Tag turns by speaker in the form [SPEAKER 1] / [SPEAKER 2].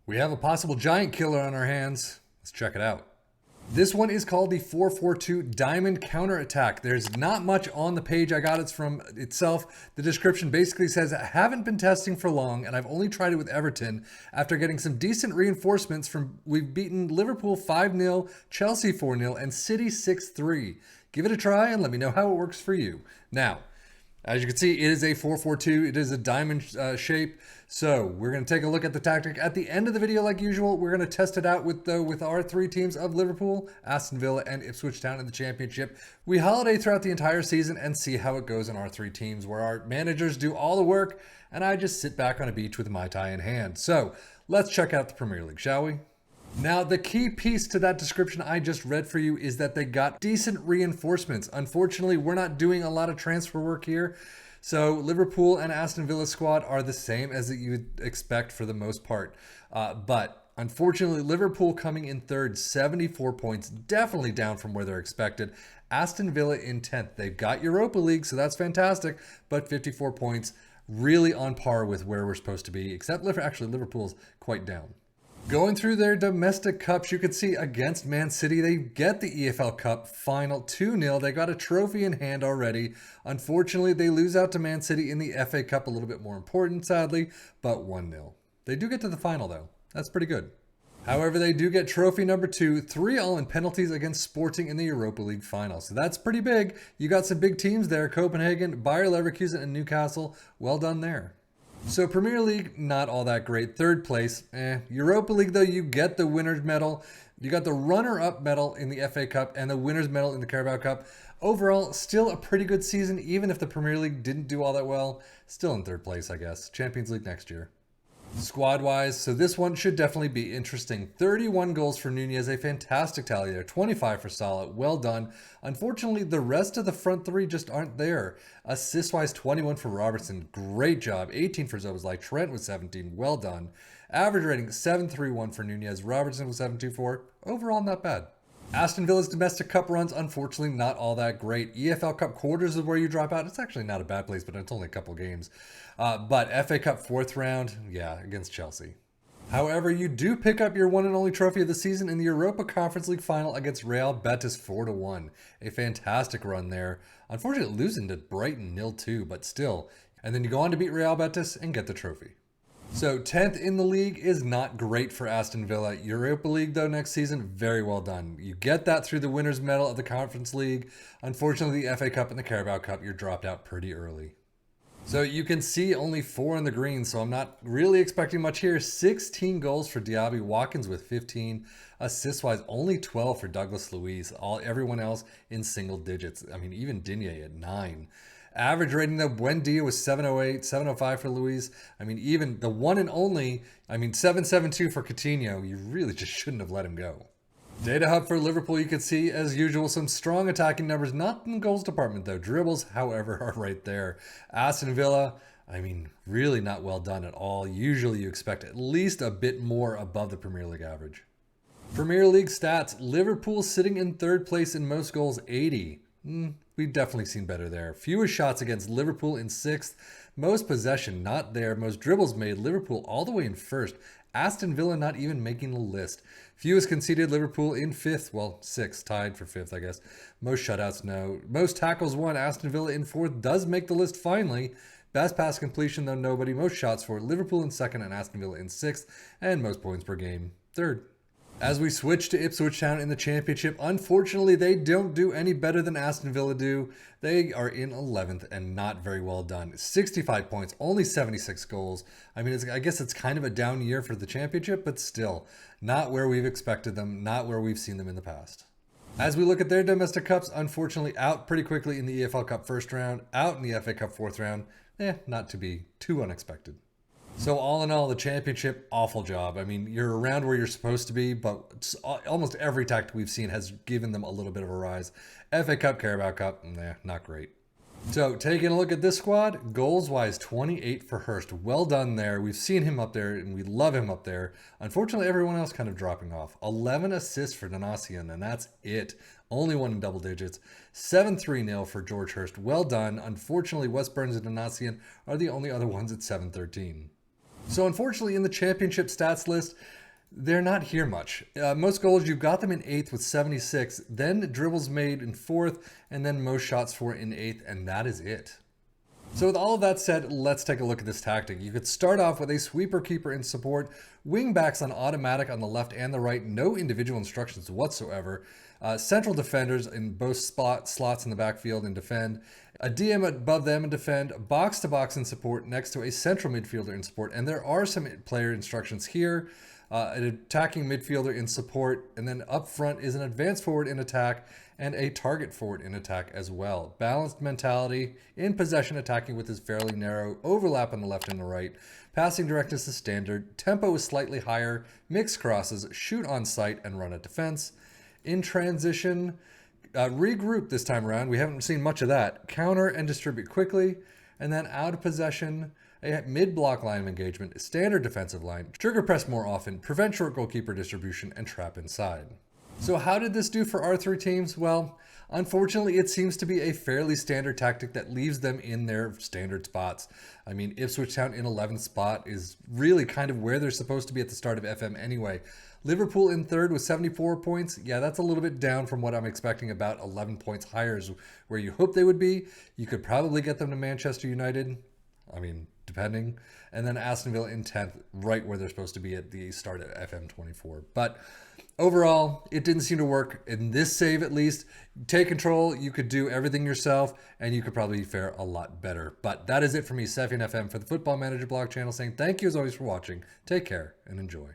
[SPEAKER 1] We have a possible giant killer on our hands. Let's check it out. This one is called the 442 Diamond Counterattack. There's not much on the page. I got it from itself. The description basically says, I haven't been testing for long and I've only tried it with Everton after getting some decent reinforcements from, we've beaten Liverpool 5-0, Chelsea 4-0, and City 6-3. Give it a try and let me know how it works for you. Now, as you can see, it is a 442. It is a diamond shape. So we're going to take a look at the tactic at the end of the video like usual. We're going to test it out with our three teams of Liverpool, Aston Villa, and Ipswich Town in the championship. We holiday throughout the entire season and see how it goes in our three teams where our managers do all the work and I just sit back on a beach with a Mai Tai in hand. So let's check out the Premier League, shall we? Now, the key piece to that description I just read for you is that they got decent reinforcements. Unfortunately, we're not doing a lot of transfer work here. So Liverpool and Aston Villa squad are the same as you would expect for the most part. But unfortunately, Liverpool coming in third, 74 points, definitely down from where they're expected. Aston Villa in 10th. They've got Europa League, so that's fantastic, but 54 points, really on par with where we're supposed to be, except actually Liverpool's quite down. Going through their domestic cups, you could see against Man City, they get the EFL Cup final 2-0. They got a trophy in hand already. Unfortunately, they lose out to Man City in the FA Cup, a little bit more important, sadly, but 1-0. They do get to the final, though. That's pretty good. However, they do get trophy number 2, 3-all in penalties against Sporting in the Europa League final. So that's pretty big. You got some big teams there, Copenhagen, Bayer Leverkusen, and Newcastle. Well done there. So Premier League, not all that great. Third place, Europa League, though, you get the winner's medal. You got the runner-up medal in the FA Cup and the winner's medal in the Carabao Cup. Overall, still a pretty good season, even if the Premier League didn't do all that well. Still in third place, I guess. Champions League next year. Squad-wise, so this one should definitely be interesting. 31 goals for Nunez, a fantastic tally there. 25 for Salah, well done. Unfortunately, the rest of the front three just aren't there. Assist-wise, 21 for Robertson, great job. 18 for Szoboszlai, Trent with 17, well done. Average rating, 7.31 for Nunez, Robertson with 7.24. Overall, not bad. Aston Villa's domestic cup runs, unfortunately, not all that great. EFL Cup quarters is where you drop out. It's actually not a bad place, but it's only a couple games. But FA Cup fourth round, yeah, against Chelsea. However, you do pick up your one and only trophy of the season in the Europa Conference League final against Real Betis 4-1. A fantastic run there. Unfortunately, losing to Brighton 0-2, but still. And then you go on to beat Real Betis and get the trophy. So 10th in the league is not great for Aston Villa. Europa League, though, next season, very well done. You get that through the winner's medal of the Conference League. Unfortunately, the FA Cup and the Carabao Cup, you're dropped out pretty early. So you can see only 4 in the green, so I'm not really expecting much here. 16 goals for Diaby, Watkins with 15. Assist-wise, only 12 for Douglas Luiz. Everyone else in single digits. I mean, even Digne at 9. Average rating, though, Buendia was 708, 705 for Luiz. I mean, even the one and only, 772 for Coutinho. You really just shouldn't have let him go. Data hub for Liverpool, you can see, as usual, some strong attacking numbers, not in the goals department, though. Dribbles, however, are right there. Aston Villa, really not well done at all. Usually you expect at least a bit more above the Premier League average. Premier League stats, Liverpool sitting in third place in most goals, 80. We've definitely seen better there. Fewest shots against Liverpool in 6th. Most possession, not there. Most dribbles made, Liverpool all the way in 1st. Aston Villa not even making the list. Fewest conceded, Liverpool in 5th. Well, 6th, tied for 5th, I guess. Most shutouts, no. Most tackles won, Aston Villa in 4th. Does make the list finally. Best pass completion, though, nobody. Most shots for Liverpool in 2nd and Aston Villa in 6th. And most points per game, 3rd. As we switch to Ipswich Town in the championship, unfortunately, they don't do any better than Aston Villa do. They are in 11th and not very well done. 65 points, only 76 goals. I guess it's kind of a down year for the championship, but still, not where we've expected them, not where we've seen them in the past. As we look at their domestic cups, unfortunately, out pretty quickly in the EFL Cup first round, out in the FA Cup fourth round. Not to be too unexpected. So all in all, the championship, awful job. You're around where you're supposed to be, but almost every tactic we've seen has given them a little bit of a rise. FA Cup, Carabao Cup, not great. So taking a look at this squad, goals-wise, 28 for Hurst. Well done there. We've seen him up there, and we love him up there. Unfortunately, everyone else kind of dropping off. 11 assists for Donasian, and that's it. Only one in double digits. 7-3-0 for George Hurst. Well done. Unfortunately, West Burns and Donasian are the only other ones at 7-13. So unfortunately in the championship stats list, they're not here much. Most goals, you've got them in 8th with 76, then dribbles made in 4th, and then most shots for in 8th, and that is it. So with all of that said, let's take a look at this tactic. You could start off with a sweeper keeper in support, wing backs on automatic on the left and the right, no individual instructions whatsoever, central defenders in both slots in the backfield and defend, a DM above them and defend, box to box in support next to a central midfielder in support, and there are some player instructions here. An attacking midfielder in support, and then up front is an advanced forward in attack and a target forward in attack as well. Balanced mentality, in possession attacking with his fairly narrow overlap on the left and the right. Passing directness is standard. Tempo is slightly higher. Mixed crosses, shoot on sight and run at defense. In transition, regroup this time around. We haven't seen much of that. Counter and distribute quickly. And then out of possession, a mid-block line of engagement, standard defensive line, trigger press more often, prevent short goalkeeper distribution, and trap inside. So how did this do for our three teams? Well, unfortunately, it seems to be a fairly standard tactic that leaves them in their standard spots. I mean, Ipswich Town in 11th spot is really kind of where they're supposed to be at the start of FM anyway. Liverpool in 3rd with 74 points. Yeah, that's a little bit down from what I'm expecting, about 11 points higher is where you hope they would be. You could probably get them to Manchester United. I mean, depending. And then Aston Villa in 10th, right where they're supposed to be at the start at FM24. But overall, it didn't seem to work in this save at least. Take control, you could do everything yourself, and you could probably fare a lot better. But that is it for me, Sefian FM, for the Football Manager blog channel, saying thank you as always for watching. Take care and enjoy.